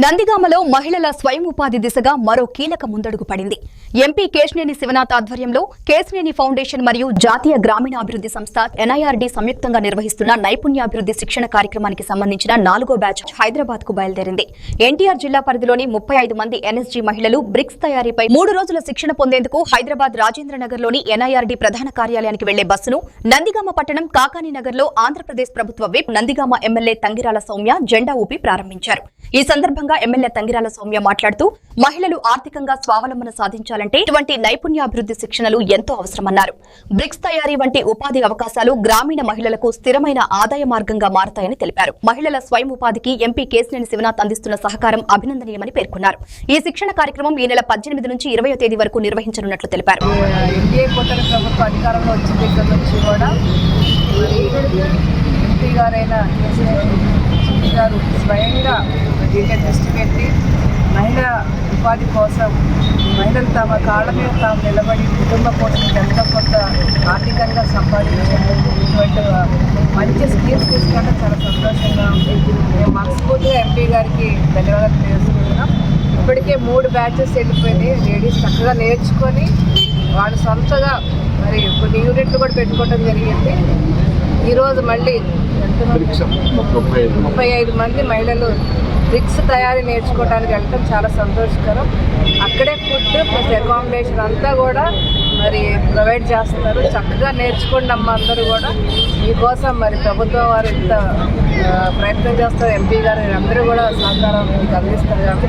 నందిగామలో మహిళల స్వయం ఉపాధి దిశగా మరో కీలక ముందడుగు పడింది. ఎంపీ కేశినేని శివనాథ్ ఆధ్వర్యంలో కేశినేని ఫౌండేషన్ మరియు జాతీయ గ్రామీణాభివృద్ధి సంస్థ ఎన్ఐఆర్డీ సంయుక్తంగా నిర్వహిస్తున్న నైపుణ్యాభివృద్ధి శిక్షణ కార్యక్రమానికి సంబంధించిన 4వ బ్యాచ్ హైదరాబాద్ కు బయలుదేరింది. ఎన్టీఆర్ జిల్లా పరిధిలోని 35 మంది ఎన్ఎస్జీ మహిళలు బ్రిక్స్ తయారీపై 3 రోజుల శిక్షణ పొందేందుకు హైదరాబాద్ రాజేంద్రనగర్లోని ఎన్ఐఆర్డీ ప్రధాన కార్యాలయానికి వెళ్లే బస్సును నందిగామ పట్టణం కాకానీనగర్లో ఆంధ్రప్రదేశ్ ప్రభుత్వ విప్ నందిగామ ఎమ్మెల్యే తంగిరాల సౌమ్య జెండా ఊపి ప్రారంభించారు. ఈ సందర్భంగా ఎమ్మెల్యే తంగిరాల సౌమ్య మాట్లాడుతూ మహిళలు ఆర్థికంగా స్వావలంబన సాధించాలంటే ఇటువంటి నైపుణ్యాభివృద్ధి శిక్షణలు ఎంతో అవసరమన్నారు. బ్రిక్స్ తయారీ వంటి ఉపాధి అవకాశాలు గ్రామీణ మహిళలకు స్థిరమైన ఆదాయ మార్గంగా మారతాయని తెలిపారు. మహిళల స్వయం ఉపాధికి ఎంపీ కేశినేని శివనాథ్ అందిస్తున్న సహకారం అభినందనీయమని పేర్కొన్నారు. ఈ శిక్షణ కార్యక్రమం ఈ నెల 18 నుంచి 20వ తేదీ వరకు నిర్వహించనున్నట్లు తెలిపారు. స్వయంగా దీన్ని దృష్టి పెట్టి మహిళా ఉపాధి కోసం మహిళలు తమ కాళ్ళ మీద తాము నిలబడి కుటుంబ పోషణకు ఎంతో కొంత ఆర్థికంగా సంపాదించేందుకు ఇటువంటి మంచి స్కీమ్స్ తీసుకోవడం చాలా సంతోషంగా ఉంది. మేము మనస్ఫూర్తిగా ఎంపీ గారికి ధన్యవాదాలు తెలుసుకుంటున్నాం. ఇప్పటికే 3 బ్యాచెస్ వెళ్ళిపోయినాయి. లేడీస్ చక్కగా నేర్చుకొని వాళ్ళు సొంతగా మరి కొన్ని యూనిట్లు కూడా పెట్టుకోవడం జరిగింది. ఈరోజు మళ్ళీ 35 మంది మహిళలు బ్రిక్స్ తయారీ నేర్చుకోవడానికి వెళ్ళటం చాలా సంతోషకరం. అక్కడే ఫుడ్ ప్లస్ అకామిడేషన్ అంతా కూడా మరి ప్రొవైడ్ చేస్తున్నారు. చక్కగా నేర్చుకోండి అమ్మ అందరూ కూడా. మీకోసం మరి ప్రభుత్వం వారు ఇంత ప్రయత్నం చేస్తారు. ఎంపీ గారు అందరూ కూడా సహకారం మీకు అందిస్తారు కాబట్టి